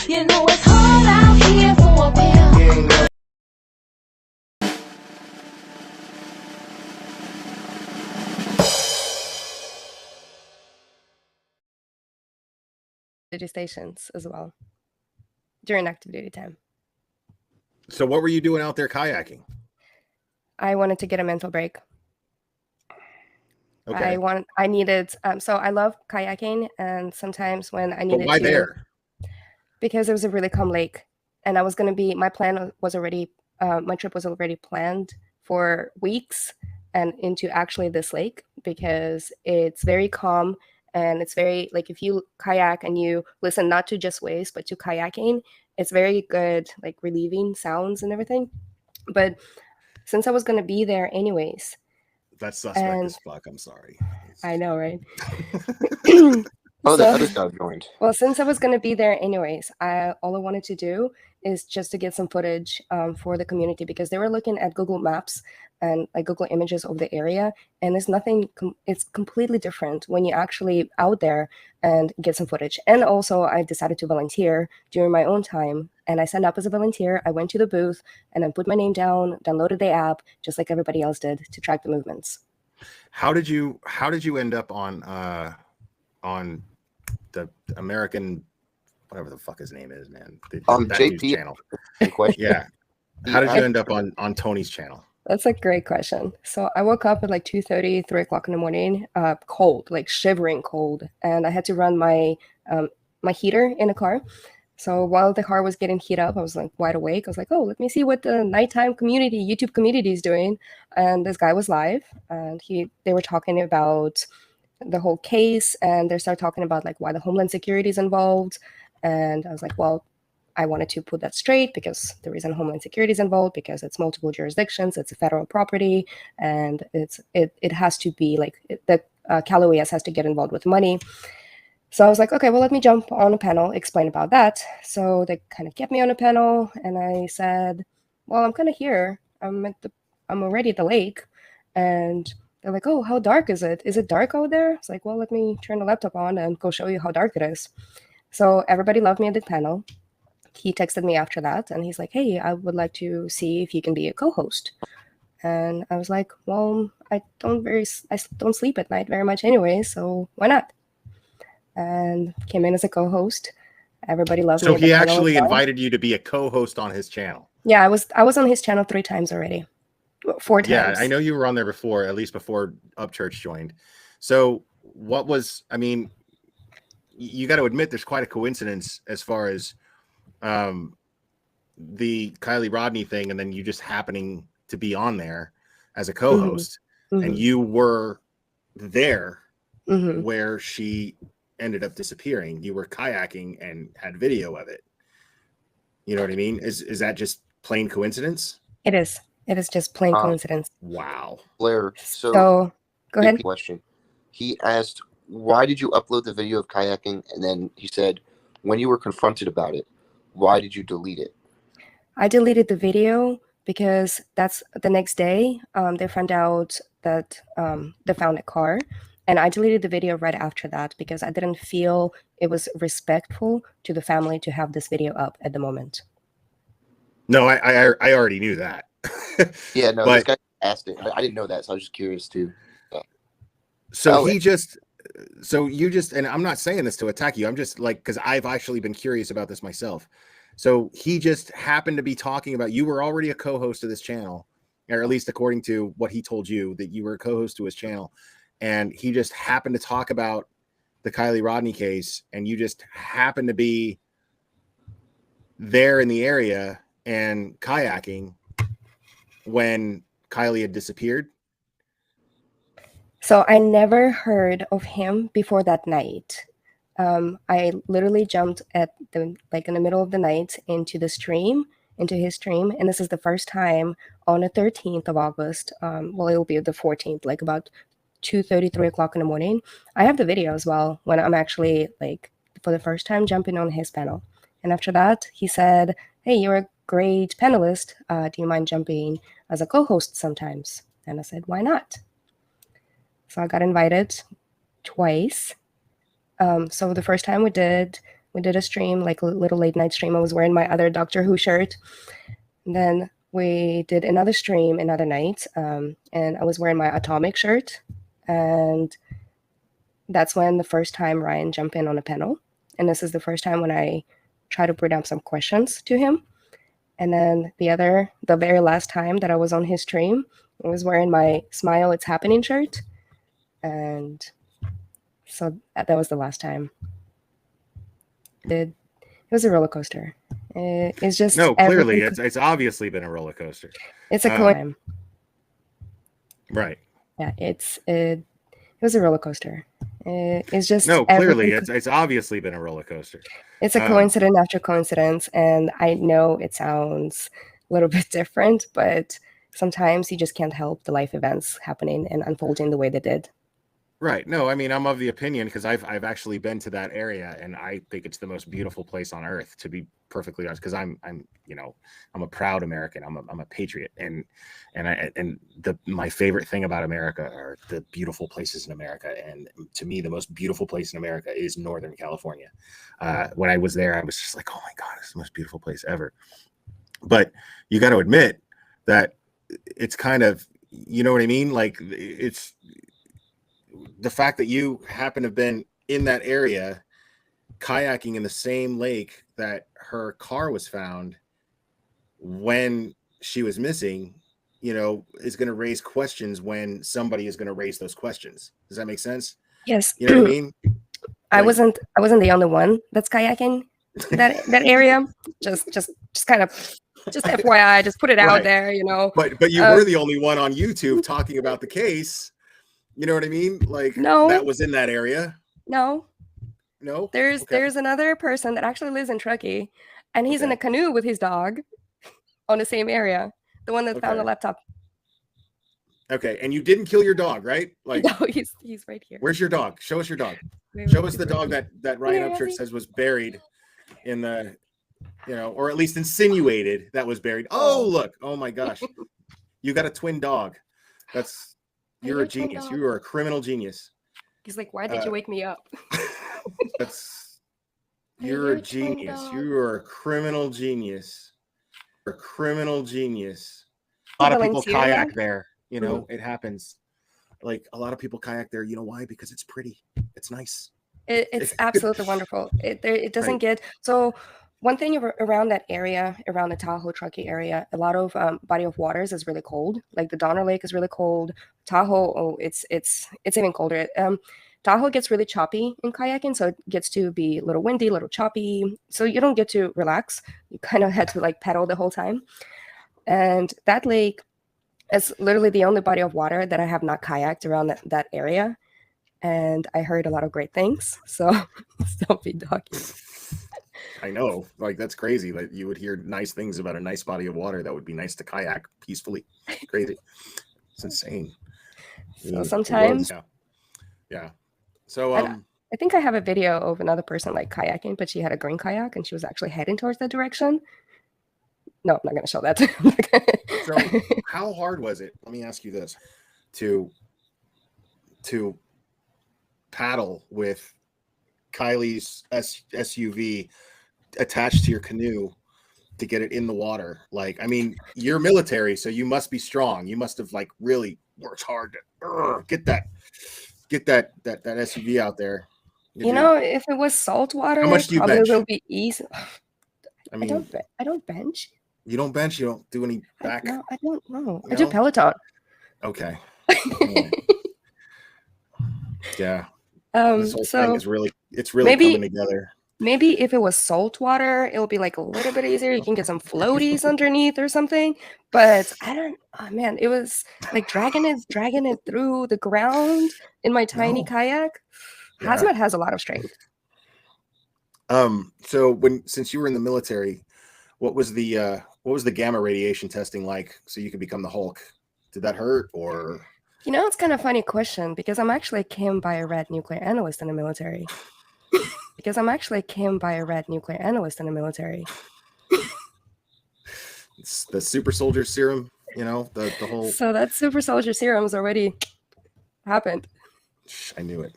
You know it's hard out here for a pimp. Duty stations as well during active duty time. So what were you doing out there kayaking? I wanted to get a mental break. Okay. I needed, so I love kayaking, and sometimes when I needed But why there? Because it was a really calm lake, and I was going to be, my plan was already, my trip was already planned for weeks and into actually this lake, because it's very calm, and it's very, like, if you kayak and you listen not to just waves, but to kayaking, it's very good, like, relieving sounds and everything. But since I was going to be there anyways, that's suspect as fuck. I'm sorry. I know, right? Oh, the other guy joined. Well, since I was going to be there anyways, all I wanted to do is just to get some footage for the community, because they were looking at Google Maps and like Google Images of the area, and it's nothing. It's completely different when you actually out there and get some footage. And also, I decided to volunteer during my own time, and I signed up as a volunteer. I went to the booth and then put my name down, downloaded the app, just like everybody else did, to track the movements. How did you end up on the American, whatever the fuck his name is, man? That JP news channel. Question. Yeah. How did you end up on Tony's channel? That's a great question. So I woke up at like 2:30, 3 o'clock in the morning, cold, like shivering cold, and I had to run my my heater in the car. So while the car was getting heat up, I was like wide awake. I was like, oh, let me see what the nighttime community, YouTube community is doing. And this guy was live, and they were talking about the whole case, and they started talking about like why the Homeland Security is involved. And I was like, well, I wanted to put that straight, because the reason Homeland Security is involved, because it's multiple jurisdictions, it's a federal property, and it has to be like the Cal OES has to get involved with money. So I was like, okay, well, let me jump on a panel, explain about that. So they kind of kept me on a panel, and I said, well, I'm kind of here. I'm already at the lake, and they're like, oh, how dark is it? Is it dark out there? It's like, well, let me turn the laptop on and go show you how dark it is. So everybody loved me at the panel. He texted me after that, and he's like, hey, I would like to see if you can be a co-host. And I was like, well, I don't sleep at night very much anyway, so why not? And came in as a co-host. Everybody loved me. So he actually invited you to be a co-host on his channel. Yeah, I was on his channel 3 times already. 4 times. Yeah, I know you were on there before, at least before Upchurch joined. So what was, I mean, you got to admit there's quite a coincidence as far as the Kiely Rodney thing, and then you just happening to be on there as a co-host, and you were there where she ended up disappearing. You were kayaking and had video of it. You know what I mean? Is that just plain coincidence? It is. It is just plain coincidence. Wow. Blair, so go ahead. Question. He asked, why did you upload the video of kayaking? And then he said, when you were confronted about it, why did you delete it? I deleted the video because that's the next day. They found out that they found a car, and I deleted the video right after that because I didn't feel it was respectful to the family to have this video up at the moment. No, I already knew that. Yeah, no, this guy asked it. I didn't know that, so I was just curious too. So you just, and I'm not saying this to attack you. I'm just like, because I've actually been curious about this myself. So he just happened to be talking about, you were already a co-host of this channel, or at least according to what he told you, that you were a co-host to his channel. And he just happened to talk about the Kiely Rodney case, and you just happened to be there in the area and kayaking when Kiely had disappeared. So I never heard of him before that night. I literally jumped in the middle of the night into his stream, and this is the first time on the 13th of August. Well, it'll be the 14th, like about 2:30, 3 o'clock in the morning. I have the video as well when I'm actually like for the first time jumping on his panel. And after that, he said, "Hey, you're a great panelist. Do you mind jumping as a co-host sometimes?" And I said, "Why not?" So I got invited twice. So the first time we did we did a stream, like a little late night stream. I was wearing my other Doctor Who shirt. And then we did another stream another night, and I was wearing my Atomic shirt. And that's when the first time Ryan jumped in on a panel. And this is the first time when I try to bring up some questions to him. And then the very last time that I was on his stream, I was wearing my Smile It's Happening shirt. And so that was the last time. It was a roller coaster. It's just no, clearly it's obviously been a roller coaster. It's a coin. Right. Yeah, it was a roller coaster. It's just no, clearly it's obviously been a roller coaster. It's a coincidence after coincidence, and I know it sounds a little bit different, but sometimes you just can't help the life events happening and unfolding the way they did. Right. No, I mean, I'm of the opinion, because I've actually been to that area, and I think it's the most beautiful place on earth, to be perfectly honest, because I'm a proud American. I'm a patriot, and my favorite thing about America are the beautiful places in America. And to me, the most beautiful place in America is Northern California. When I was there, I was just like, oh my God, it's the most beautiful place ever. But you got to admit that it's kind of, you know what I mean? Like, it's the fact that you happen to have been in that area kayaking in the same lake that her car was found when she was missing, is going to raise questions when somebody is going to raise those questions. Does that make sense? Yes. You know what I mean? I wasn't the only one that's kayaking that area. Just kind of, just FYI, just put it out there, But you were the only one on YouTube talking about the case. You know what I mean? Like, no, that was in that area. No. There's another person that actually lives in Truckee, and he's in a canoe with his dog on the same area. The one that found the laptop. Okay, and you didn't kill your dog, right? Like, no, he's right here. Where's your dog? Show us your dog. Show us the dog that Ryan Upchurch says was buried in the, or at least insinuated that was buried. Oh, look. Oh my gosh. You got a twin dog. You're a genius. You are a criminal genius. He's like, why did you wake me up? You're a genius. You are a criminal genius. You're a criminal genius. A lot of people kayak there. It happens. Like, a lot of people kayak there. You know why? Because it's pretty. It's nice. It's absolutely wonderful. It doesn't get so. One thing around that area, around the Tahoe Truckee area, a lot of body of waters is really cold. Like the Donner Lake is really cold. Tahoe, it's even colder. Tahoe gets really choppy in kayaking, so it gets to be a little windy, a little choppy. So you don't get to relax. You kind of had to like pedal the whole time. And that lake is literally the only body of water that I have not kayaked around that area. And I heard a lot of great things. So don't be doggy. I know, like, that's crazy. Like, you would hear nice things about a nice body of water that would be nice to kayak peacefully. Crazy. It's insane. So sometimes, yeah. So I think I have a video of another person like kayaking, but she had a green kayak and she was actually heading towards that direction. No, I'm not going to show that. So how hard was it? Let me ask you this: to paddle with Kiely's SUV attached to your canoe to get it in the water. Like, I mean, you're military, so you must be strong. You must have like really worked hard to get that SUV out there. If it was salt water, how much do you probably bench? Will be easy. I mean, I don't bench. You don't bench. You don't do any back. No, I don't know. I do Peloton. Okay. Yeah. This whole thing is really coming together. Maybe if it was salt water, it'll be like a little bit easier. You can get some floaties underneath or something. But it was like dragging it through the ground in my tiny kayak. Yeah. Hazmat has a lot of strength. So since you were in the military, what was the gamma radiation testing like so you could become the Hulk? Did that hurt or? It's kind of a funny question because I'm actually came by a red nuclear analyst in the military. It's the super soldier serum, the whole. So that super soldier serum's already happened. I knew it.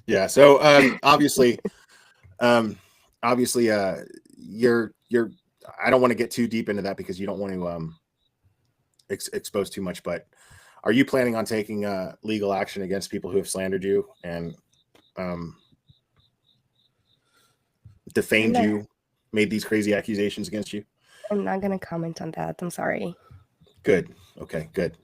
Yeah. So obviously you're I don't want to get too deep into that because you don't want to expose too much, but are you planning on taking legal action against people who have slandered you and defamed you, made these crazy accusations against you? I'm not gonna comment on that. I'm sorry. Good. Okay, good.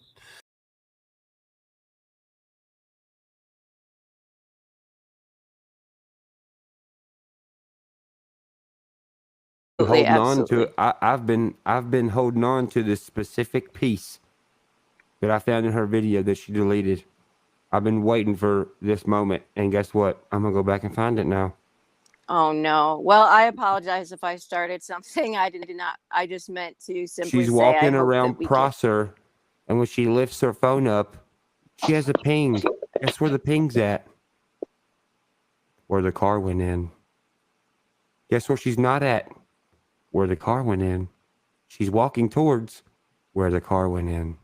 Holding on to it. I've been holding on to this specific piece that I found in her video that she deleted. I've been waiting for this moment, and guess what? I'm gonna go back and find it now. Oh no. Well, I apologize if I started something. I did not. I just meant to simply She's say I walking hope around that we Prosser, and when she lifts her phone up, she has a ping. Guess where the ping's at? Where the car went in. Guess where she's not at? Where the car went in. She's walking towards where the car went in.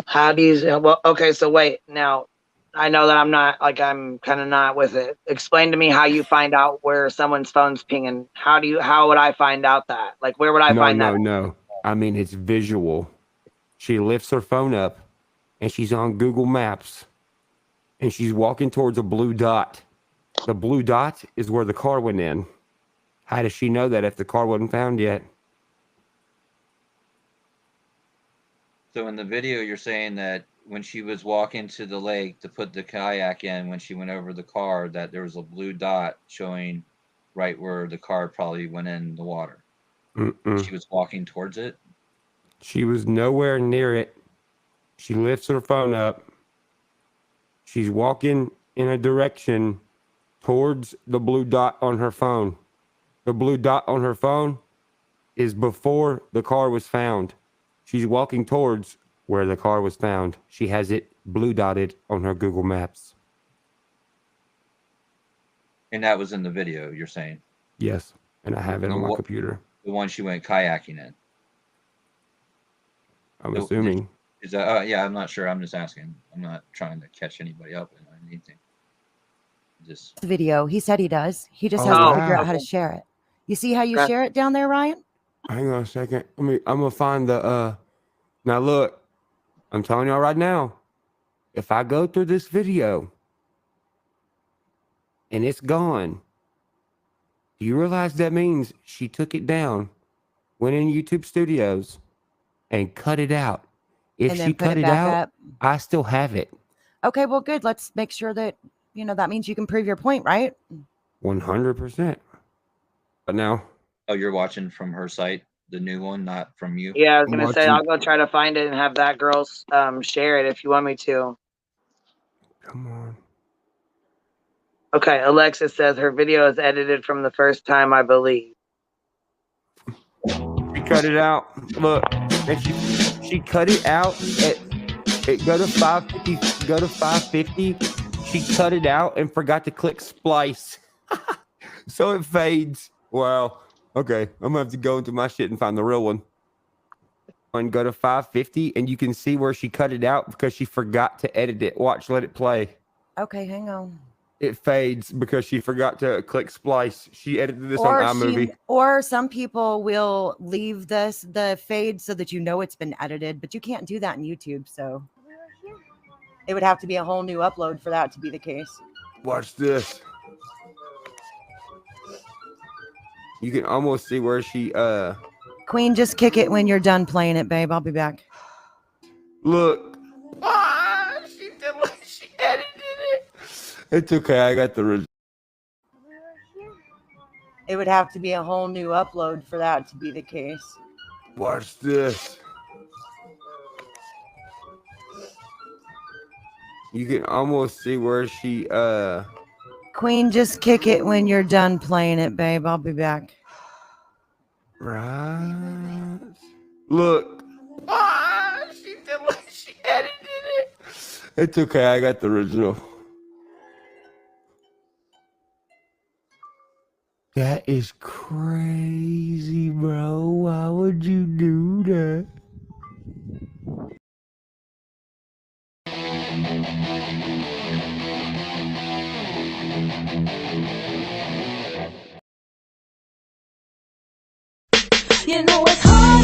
How do you, well, okay, so wait, now, I know that I'm not, like, I'm kind of not with it. Explain to me how you find out where someone's phone's pinging. How would I find out that? Like, where would I find that? No. I mean, it's visual. She lifts her phone up, and she's on Google Maps, and she's walking towards a blue dot. The blue dot is where the car went in. How does she know that if the car wasn't found yet? So in the video, you're saying that when she was walking to the lake to put the kayak in, when she went over the car, that there was a blue dot showing right where the car probably went in the water. She was walking towards it. She was nowhere near it. She lifts her phone up. She's walking in a direction towards the blue dot on her phone. The blue dot on her phone is before the car was found. She's walking towards where the car was found. She has it blue dotted on her Google Maps. And that was in the video, you're saying? Yes, and I have it on my computer. The one she went kayaking in. I'm assuming. Is that? Yeah, I'm not sure. I'm just asking. I'm not trying to catch anybody up on anything. Just video. He said he does. He just has to figure out how to share it. You see how you share it down there, Ryan? Hang on a second. I'm gonna find the now look, I'm telling y'all right now, if I go through this video and it's gone, do you realize that means she took it down, went in YouTube Studios, and cut it out? If she cut it out, I still have it. Okay, well, good. Let's make sure that, that means you can prove your point, right? 100%. But now. Oh, you're watching from her site, the new one, not from you? Yeah, I was going to say, I'll go try to find it and have that girl share it if you want me to. Come on. Okay, Alexis says her video is edited from the first time, I believe. She cut it out. Look, and she cut it out at go to 550. Go to 550. She cut it out and forgot to click splice, so it fades. Wow. Okay, I'm gonna have to go into my shit and find the real one. And go to 550, and you can see where she cut it out because she forgot to edit it. Watch, let it play. Okay, hang on. It fades because she forgot to click splice. She edited this on iMovie. Or some people will leave the fade so that it's been edited, but you can't do that in YouTube. So it would have to be a whole new upload for that to be the case. Watch this. You can almost see where she Queen, just kick it when you're done playing it, babe. I'll be back. Look. She edited it. It's okay. I got the result. It would have to be a whole new upload for that to be the case. Watch this. You can almost see where she Queen, just kick it when you're done playing it, babe. I'll be back. Right. Look. She edited it. It's okay. I got the original. That is crazy, bro. Why would you do that? You know it's hard.